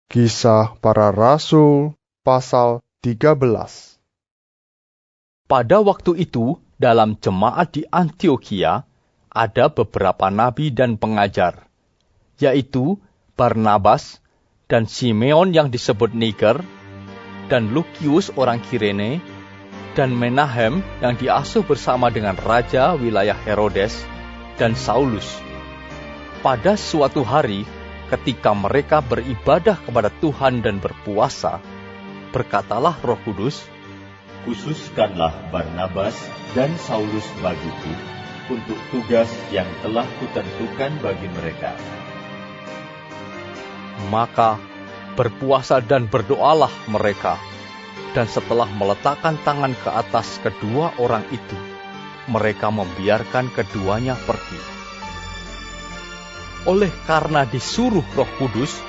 Kisah Para Rasul pasal 13. Pada waktu itu, dalam jemaat di Antiokhia, ada beberapa nabi dan pengajar, yaitu Barnabas dan Simeon yang disebut Niger, dan Lukius orang Kirene, dan Menahem yang diasuh bersama dengan raja wilayah Herodes, dan Saulus. Pada suatu hari, ketika mereka beribadah kepada Tuhan dan berpuasa, berkatalah Roh Kudus, "Khususkanlah Barnabas dan Saulus bagiku untuk tugas yang telah kutentukan bagi mereka." Maka berpuasa dan berdoalah mereka, dan setelah meletakkan tangan ke atas kedua orang itu, mereka membiarkan keduanya pergi. Oleh karena disuruh Roh Kudus,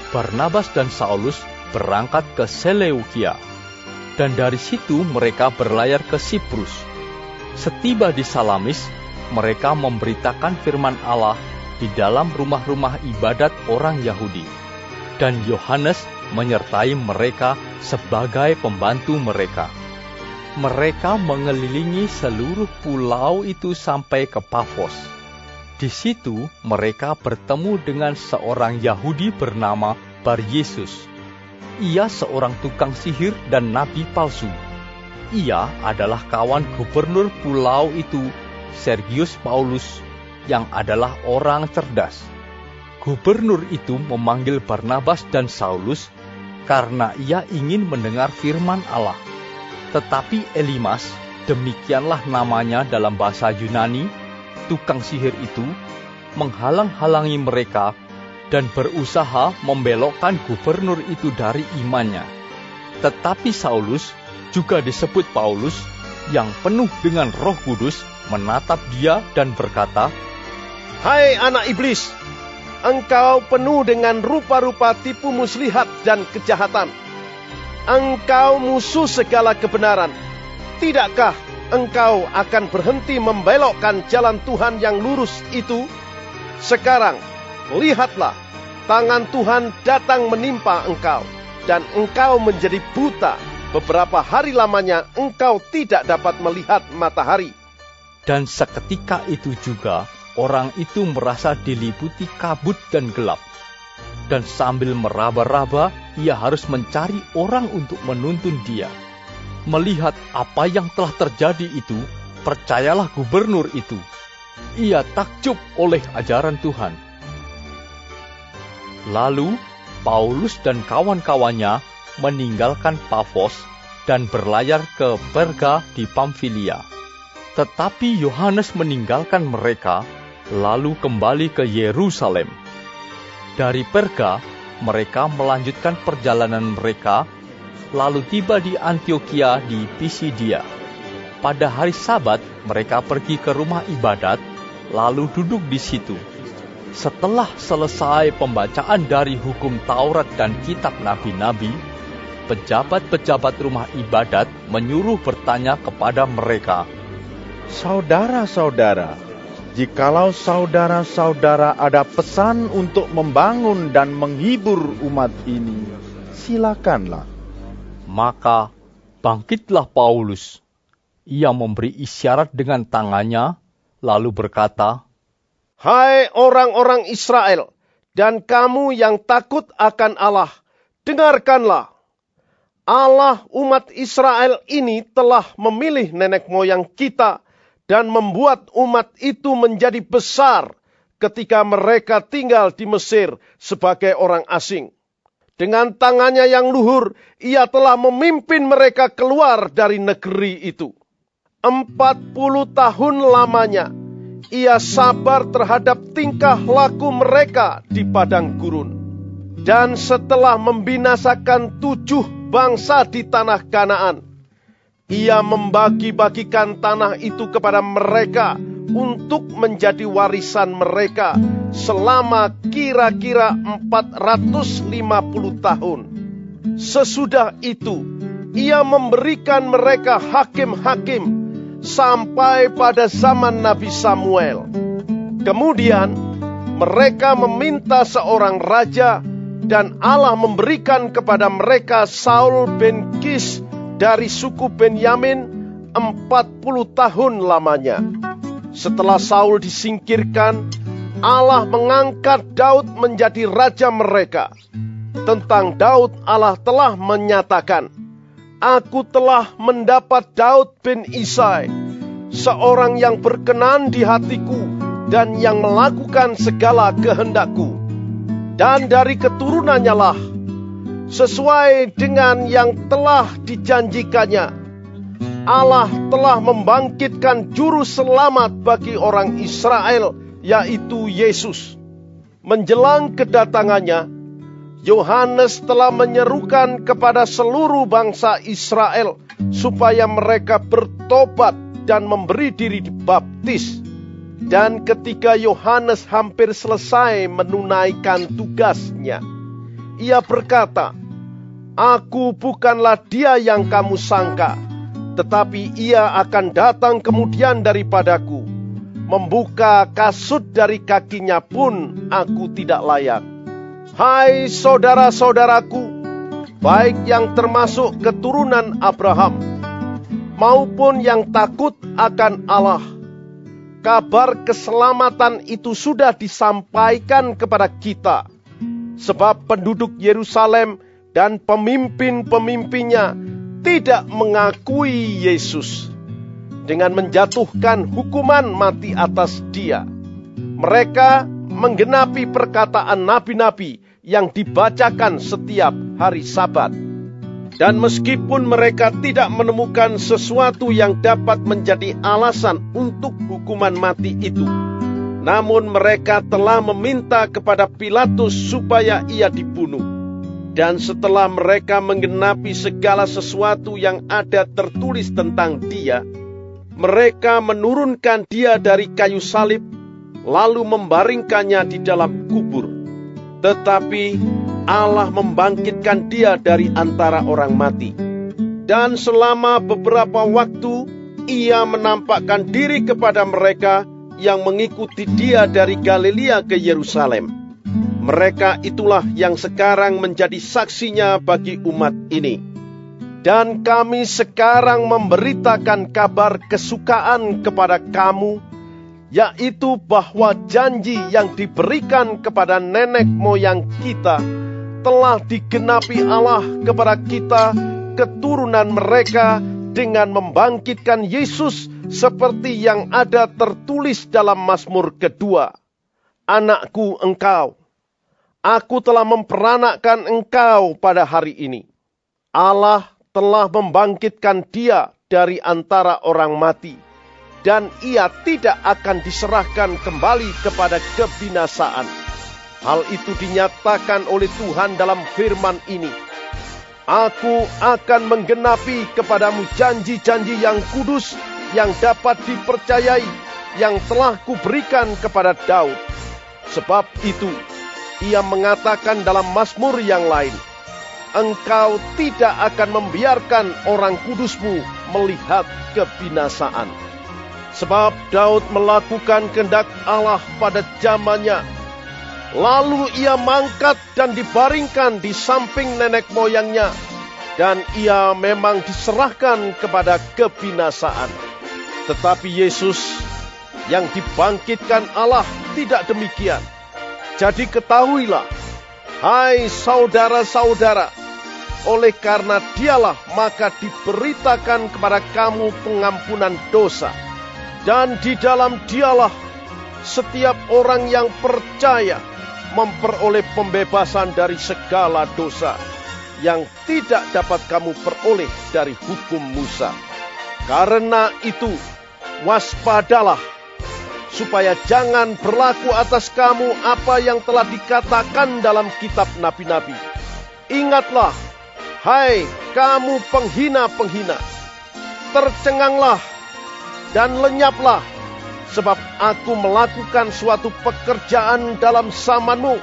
Barnabas dan Saulus berangkat ke Seleukia, dan dari situ mereka berlayar ke Siprus. Setiba di Salamis, mereka memberitakan firman Allah di dalam rumah-rumah ibadat orang Yahudi, dan Yohanes menyertai mereka sebagai pembantu mereka. Mereka mengelilingi seluruh pulau itu sampai ke Pafos. Di situ mereka bertemu dengan seorang Yahudi bernama Bar-Yesus. Ia seorang tukang sihir dan nabi palsu. Ia adalah kawan gubernur pulau itu, Sergius Paulus, yang adalah orang cerdas. Gubernur itu memanggil Barnabas dan Saulus karena ia ingin mendengar firman Allah. Tetapi Elimas, demikianlah namanya dalam bahasa Yunani, tukang sihir itu, menghalang-halangi mereka dan berusaha membelokkan gubernur itu dari imannya. Tetapi Saulus, juga disebut Paulus, yang penuh dengan Roh Kudus, menatap dia dan berkata, "Hai anak iblis, engkau penuh dengan rupa-rupa tipu muslihat dan kejahatan. Engkau musuh segala kebenaran. Tidakkah engkau akan berhenti membelokkan jalan Tuhan yang lurus itu? Sekarang, lihatlah, tangan Tuhan datang menimpa engkau, dan engkau menjadi buta. Beberapa hari lamanya engkau tidak dapat melihat matahari." Dan seketika itu juga, orang itu merasa diliputi kabut dan gelap. Dan sambil meraba-raba, ia harus mencari orang untuk menuntun dia. Melihat apa yang telah terjadi itu, percayalah gubernur itu. Ia takjub oleh ajaran Tuhan. Lalu, Paulus dan kawan-kawannya meninggalkan Pafos dan berlayar ke Perga di Pamfilia. Tetapi Yohanes meninggalkan mereka, lalu kembali ke Yerusalem. Dari Perga, mereka melanjutkan perjalanan mereka, lalu tiba di Antiokhia di Pisidia. Pada hari Sabat, mereka pergi ke rumah ibadat, lalu duduk di situ. Setelah selesai pembacaan dari hukum Taurat dan kitab nabi-nabi, pejabat-pejabat rumah ibadat menyuruh bertanya kepada mereka, "Saudara-saudara, jikalau saudara-saudara ada pesan untuk membangun dan menghibur umat ini, silakanlah." Maka bangkitlah Paulus. Ia memberi isyarat dengan tangannya, lalu berkata, "Hai orang-orang Israel, dan kamu yang takut akan Allah, dengarkanlah. Allah umat Israel ini telah memilih nenek moyang kita dan membuat umat itu menjadi besar ketika mereka tinggal di Mesir sebagai orang asing. Dengan tangannya yang luhur, ia telah memimpin mereka keluar dari negeri itu. 40 tahun lamanya, ia sabar terhadap tingkah laku mereka di padang gurun. Dan setelah membinasakan 7 bangsa di tanah Kanaan, ia membagi-bagikan tanah itu kepada mereka untuk menjadi warisan mereka selama kira-kira 450 tahun. Sesudah itu, ia memberikan mereka hakim-hakim sampai pada zaman Nabi Samuel. Kemudian, mereka meminta seorang raja dan Allah memberikan kepada mereka Saul bin Kis dari suku Benyamin 40 tahun lamanya. Setelah Saul disingkirkan, Allah mengangkat Daud menjadi raja mereka. Tentang Daud, Allah telah menyatakan, "Aku telah mendapat Daud bin Isai, seorang yang berkenan di hatiku dan yang melakukan segala kehendakku. Dan dari keturunannya lah, sesuai dengan yang telah dijanjikannya, Allah telah membangkitkan juru selamat bagi orang Israel, yaitu Yesus." Menjelang kedatangannya, Yohanes telah menyerukan kepada seluruh bangsa Israel supaya mereka bertobat dan memberi diri dibaptis. Dan ketika Yohanes hampir selesai menunaikan tugasnya, ia berkata, "Aku bukanlah dia yang kamu sangka, tetapi ia akan datang kemudian daripadaku. Membuka kasut dari kakinya pun aku tidak layak." Hai saudara-saudaraku, baik yang termasuk keturunan Abraham, maupun yang takut akan Allah, kabar keselamatan itu sudah disampaikan kepada kita. Sebab penduduk Yerusalem dan pemimpin-pemimpinnya tidak mengakui Yesus dengan menjatuhkan hukuman mati atas dia. Mereka menggenapi perkataan nabi-nabi yang dibacakan setiap hari Sabat. Dan meskipun mereka tidak menemukan sesuatu yang dapat menjadi alasan untuk hukuman mati itu, namun mereka telah meminta kepada Pilatus supaya ia dibunuh. Dan setelah mereka menggenapi segala sesuatu yang ada tertulis tentang dia, mereka menurunkan dia dari kayu salib, lalu membaringkannya di dalam kubur. Tetapi Allah membangkitkan dia dari antara orang mati. Dan selama beberapa waktu, ia menampakkan diri kepada mereka yang mengikuti dia dari Galilea ke Yerusalem. Mereka itulah yang sekarang menjadi saksinya bagi umat ini. Dan kami sekarang memberitakan kabar kesukaan kepada kamu, yaitu bahwa janji yang diberikan kepada nenek moyang kita telah digenapi Allah kepada kita, keturunan mereka, dengan membangkitkan Yesus seperti yang ada tertulis dalam Mazmur kedua. "Anakku engkau, aku telah memperanakkan engkau pada hari ini." Allah telah membangkitkan dia dari antara orang mati, dan ia tidak akan diserahkan kembali kepada kebinasaan. Hal itu dinyatakan oleh Tuhan dalam firman ini, "Aku akan menggenapi kepadamu janji-janji yang kudus yang dapat dipercayai, yang telah kuberikan kepada Daud." Sebab itu, ia mengatakan dalam Mazmur yang lain, "Engkau tidak akan membiarkan orang kudusmu melihat kebinasaan." Sebab Daud melakukan kehendak Allah pada zamannya. Lalu ia mangkat dan dibaringkan di samping nenek moyangnya. Dan ia memang diserahkan kepada kebinasaan. Tetapi Yesus yang dibangkitkan Allah tidak demikian. Jadi ketahuilah, hai saudara-saudara, oleh karena dialah maka diberitakan kepada kamu pengampunan dosa. Dan di dalam dialah setiap orang yang percaya memperoleh pembebasan dari segala dosa yang tidak dapat kamu peroleh dari hukum Musa. Karena itu, waspadalah, supaya jangan berlaku atas kamu apa yang telah dikatakan dalam kitab nabi-nabi. Ingatlah, hai kamu penghina-penghina, tercenganglah dan lenyaplah, sebab aku melakukan suatu pekerjaan dalam zamanmu,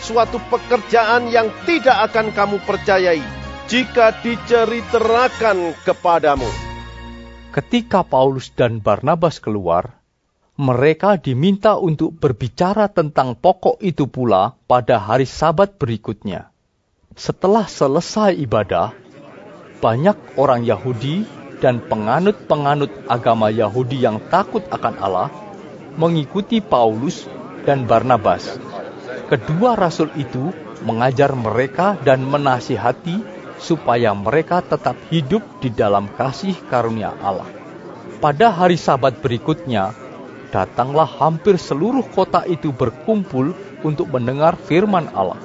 suatu pekerjaan yang tidak akan kamu percayai jika diceritakan kepadamu. Ketika Paulus dan Barnabas keluar, Mereka diminta untuk berbicara tentang pokok itu pula pada hari Sabat berikutnya. Setelah selesai ibadah, banyak orang Yahudi dan penganut-penganut agama Yahudi yang takut akan Allah mengikuti Paulus dan Barnabas. Kedua rasul itu mengajar mereka dan menasihati supaya mereka tetap hidup di dalam kasih karunia Allah. Pada hari Sabat berikutnya, datanglah hampir seluruh kota itu berkumpul untuk mendengar firman Allah.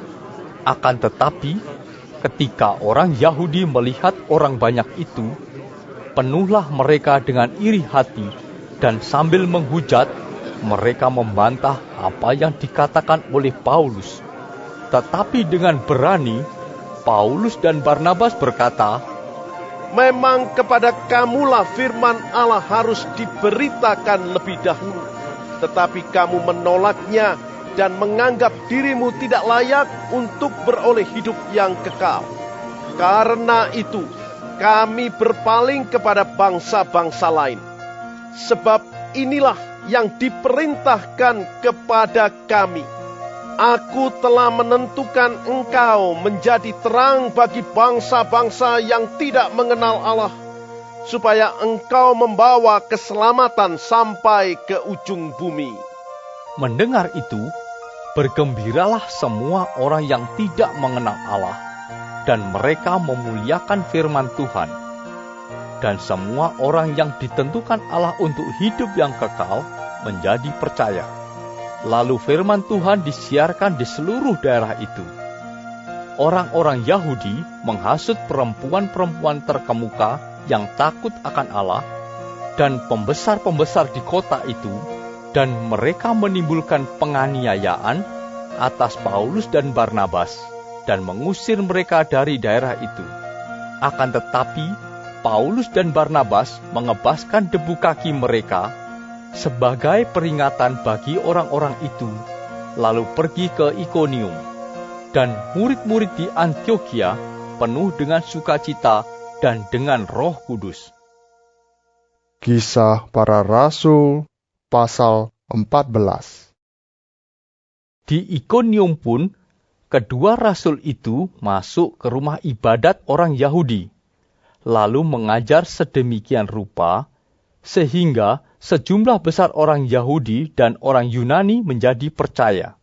Akan tetapi, ketika orang Yahudi melihat orang banyak itu, penuhlah mereka dengan iri hati, dan sambil menghujat, mereka membantah apa yang dikatakan oleh Paulus. Tetapi dengan berani, Paulus dan Barnabas berkata, Memang kepada kamulah firman Allah harus diberitakan lebih dahulu, tetapi kamu menolaknya dan menganggap dirimu tidak layak untuk beroleh hidup yang kekal. Karena itu, kami berpaling kepada bangsa-bangsa lain. Sebab inilah yang diperintahkan kepada kami. Aku telah menentukan engkau menjadi terang bagi bangsa-bangsa yang tidak mengenal Allah, supaya engkau membawa keselamatan sampai ke ujung bumi. Mendengar itu, bergembiralah semua orang yang tidak mengenal Allah, dan mereka memuliakan firman Tuhan. Dan semua orang yang ditentukan Allah untuk hidup yang kekal menjadi percaya. Lalu firman Tuhan disiarkan di seluruh daerah itu. Orang-orang Yahudi menghasut perempuan-perempuan terkemuka yang takut akan Allah dan pembesar-pembesar di kota itu, dan mereka menimbulkan penganiayaan atas Paulus dan Barnabas dan mengusir mereka dari daerah itu. Akan tetapi, Paulus dan Barnabas mengebaskan debu kaki mereka sebagai peringatan bagi orang-orang itu, lalu pergi ke Ikonium. Dan murid-murid di Antiokhia penuh dengan sukacita dan dengan Roh Kudus. Kisah Para Rasul pasal 14. Di Ikonium pun, kedua rasul itu masuk ke rumah ibadat orang Yahudi, lalu mengajar sedemikian rupa, sehingga sejumlah besar orang Yahudi dan orang Yunani menjadi percaya.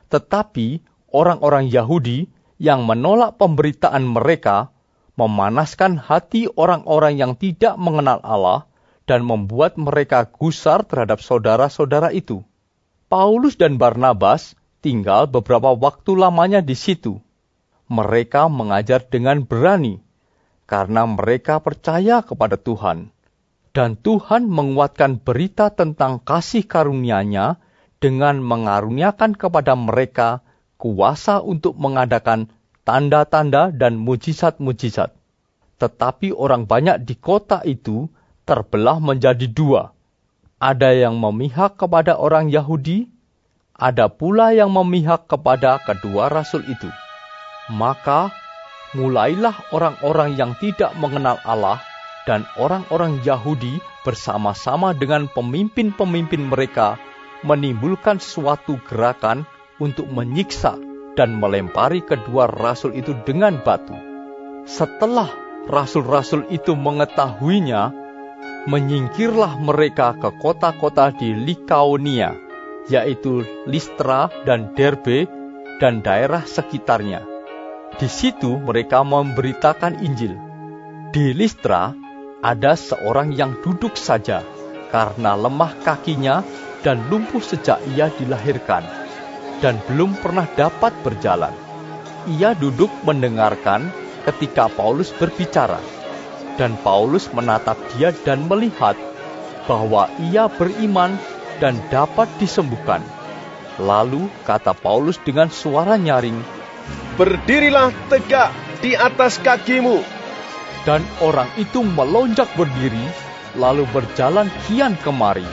Tetapi orang-orang Yahudi yang menolak pemberitaan mereka memanaskan hati orang-orang yang tidak mengenal Allah dan membuat mereka gusar terhadap saudara-saudara itu. Paulus dan Barnabas tinggal beberapa waktu lamanya di situ. Mereka mengajar dengan berani karena mereka percaya kepada Tuhan. Dan Tuhan menguatkan berita tentang kasih karunia-Nya dengan mengaruniakan kepada mereka kuasa untuk mengadakan tanda-tanda dan mujizat-mujizat. Tetapi orang banyak di kota itu terbelah menjadi dua. Ada yang memihak kepada orang Yahudi, ada pula yang memihak kepada kedua rasul itu. Maka mulailah orang-orang yang tidak mengenal Allah dan orang-orang Yahudi bersama-sama dengan pemimpin-pemimpin mereka menimbulkan suatu gerakan untuk menyiksa dan melempari kedua rasul itu dengan batu. Setelah rasul-rasul itu mengetahuinya, menyingkirlah mereka ke kota-kota di Likaonia, yaitu Listra dan Derbe dan daerah sekitarnya. Di situ mereka memberitakan Injil. Di Listra ada seorang yang duduk saja karena lemah kakinya dan lumpuh sejak ia dilahirkan, dan belum pernah dapat berjalan. Ia duduk mendengarkan ketika Paulus berbicara, dan Paulus menatap dia dan melihat bahwa ia beriman dan dapat disembuhkan. Lalu kata Paulus dengan suara nyaring, Berdirilah tegak di atas kakimu. dan orang itu melonjak berdiri, lalu berjalan kian kemari.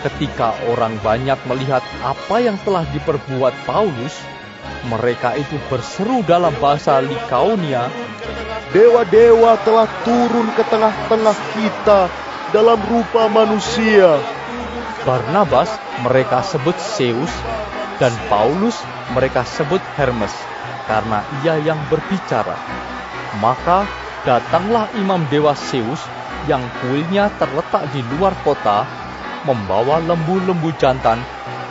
Ketika orang banyak melihat apa yang telah diperbuat Paulus, mereka itu berseru dalam bahasa Likaonia, Dewa-dewa telah turun ke tengah-tengah kita dalam rupa manusia. Barnabas mereka sebut Zeus, dan Paulus mereka sebut Hermes, karena ia yang berbicara. Maka datanglah imam dewa Zeus yang kuilnya terletak di luar kota, membawa lembu-lembu jantan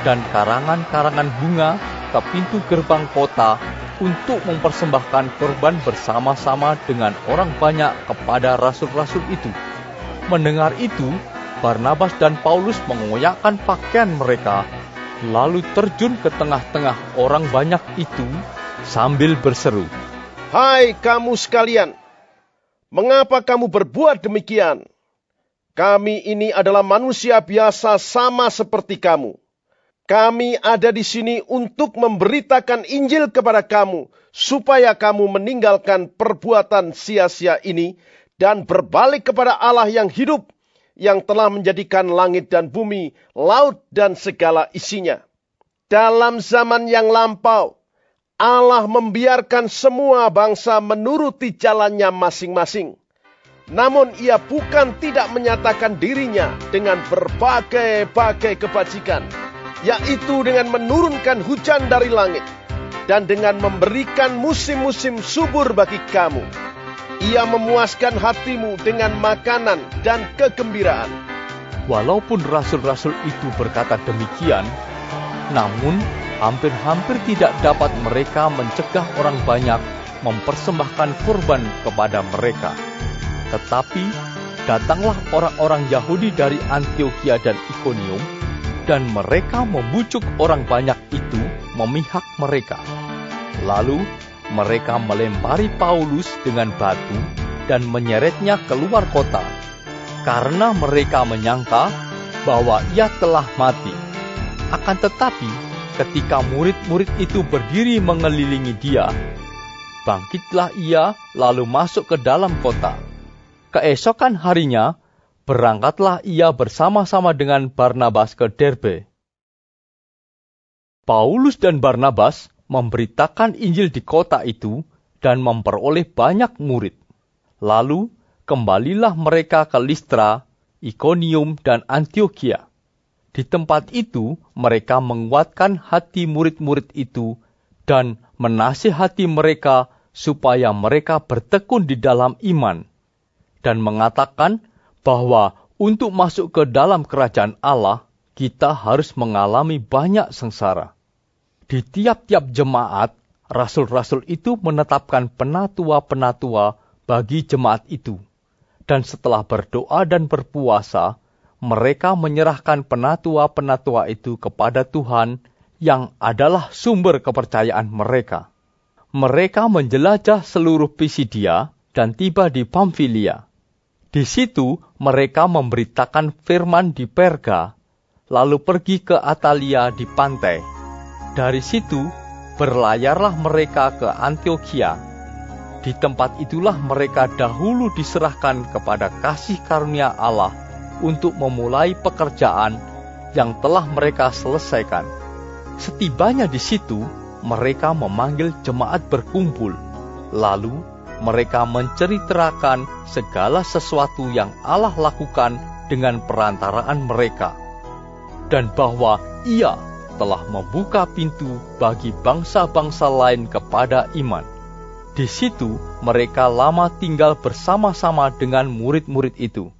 dan karangan-karangan bunga ke pintu gerbang kota untuk mempersembahkan korban bersama-sama dengan orang banyak kepada rasul-rasul itu. Mendengar itu, Barnabas dan Paulus mengoyakkan pakaian mereka, lalu terjun ke tengah-tengah orang banyak itu sambil berseru, "Hai kamu sekalian, mengapa kamu berbuat demikian? Kami ini adalah manusia biasa sama seperti kamu. Kami ada di sini untuk memberitakan Injil kepada kamu, supaya kamu meninggalkan perbuatan sia-sia ini dan berbalik kepada Allah yang hidup, yang telah menjadikan langit dan bumi, laut dan segala isinya. Dalam zaman yang lampau, Allah membiarkan semua bangsa menuruti jalannya masing-masing. Namun ia bukan tidak menyatakan dirinya dengan berbagai-bagai kebajikan, yaitu dengan menurunkan hujan dari langit, dan dengan memberikan musim-musim subur bagi kamu. Ia memuaskan hatimu dengan makanan dan kegembiraan." Walaupun rasul-rasul itu berkata demikian, namun hampir-hampir tidak dapat mereka mencegah orang banyak mempersembahkan kurban kepada mereka. Tetapi datanglah orang-orang Yahudi dari Antiokhia dan Ikonium, dan mereka membujuk orang banyak itu memihak mereka. Lalu mereka melempari Paulus dengan batu dan menyeretnya keluar kota, karena mereka menyangka bahwa ia telah mati. Akan tetapi, ketika murid-murid itu berdiri mengelilingi dia, bangkitlah ia lalu masuk ke dalam kota. Keesokan harinya, berangkatlah ia bersama-sama dengan Barnabas ke Derbe. Paulus dan Barnabas memberitakan Injil di kota itu dan memperoleh banyak murid. Lalu kembalilah mereka ke Listra, Ikonium, dan Antiokhia. Di tempat itu mereka menguatkan hati murid-murid itu dan menasihati mereka supaya mereka bertekun di dalam iman, dan mengatakan bahwa untuk masuk ke dalam kerajaan Allah, kita harus mengalami banyak sengsara. Di tiap-tiap jemaat, rasul-rasul itu menetapkan penatua-penatua bagi jemaat itu. Dan setelah berdoa dan berpuasa, mereka menyerahkan penatua-penatua itu kepada Tuhan yang adalah sumber kepercayaan mereka. Mereka menjelajah seluruh Pisidia dan tiba di Pamfilia. Di situ mereka memberitakan firman di Perga, lalu pergi ke Atalia di pantai. Dari situ berlayarlah mereka ke Antiokhia. Di tempat itulah mereka dahulu diserahkan kepada kasih karunia Allah untuk memulai pekerjaan yang telah mereka selesaikan. Setibanya di situ, mereka memanggil jemaat berkumpul, lalu mereka menceritakan segala sesuatu yang Allah lakukan dengan perantaraan mereka, dan bahwa Ia telah membuka pintu bagi bangsa-bangsa lain kepada iman. Di situ mereka lama tinggal bersama-sama dengan murid-murid itu.